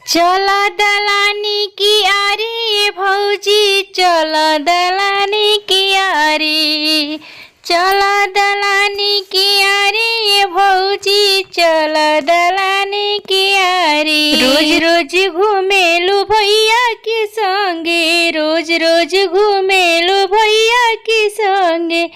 चला दलानी की आरी ये भौजी, चला दलानी की आरी, चला दलानी की आरी ये भौजी, चला दलानी की आरी। रोज रोज घूमेलू भैया के संगे, रोज रोज घूमेलू भैया के संगे।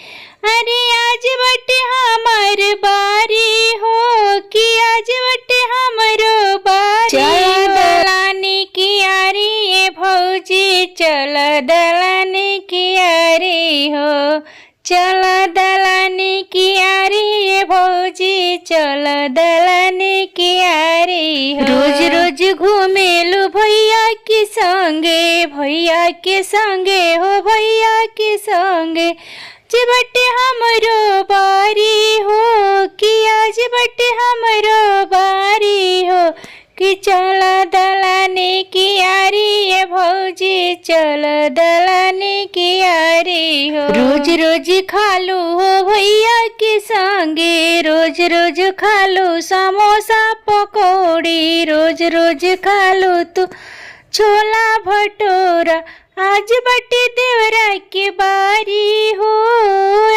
अरे आज बटे हमार बारी हो कि आज बटे हमारो बारी। चला दलानी की आरी ये भौजी, चला दलानी की आरी हो, चला दलानी की आरी ये भौजी, चला दलानी की आरी हो। रोज रोज घूमेलू भैया के संगे, भैया के संगे हो, भैया के संगे। आज बटे हमरो बारी हो कि आज बटे हमरो बारी हो कि चला दलानी की आरी ये भौजी, चला दलानी की आरी हो। रोज रोज खालू हो भैया के संगे, रोज रोज खालू समोसा पकौड़ी, रोज रोज खालू तू छोला भटूरा। आज बटे देवरा के बारी हो,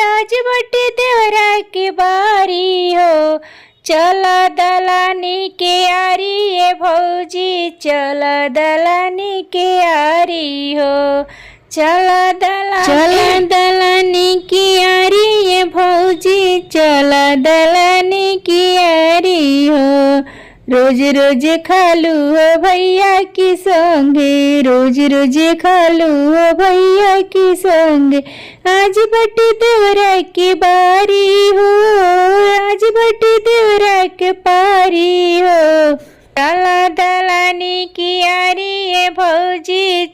आज बटे देवरा के बारी हो। चला दलानी के आरी ये भौजी, चला दलानी के आरी हो, चला दलानी की आरी ये भौजी, चला दलानी की आरी हो। रोज रोज खालू हो भैया के संगे, रोज रोज खालू हो भैया के संगे। आज बटे देवरा के बारी हो, आज बटे देवरा के पारी हो। चला दलानी की आरी ये भौजी,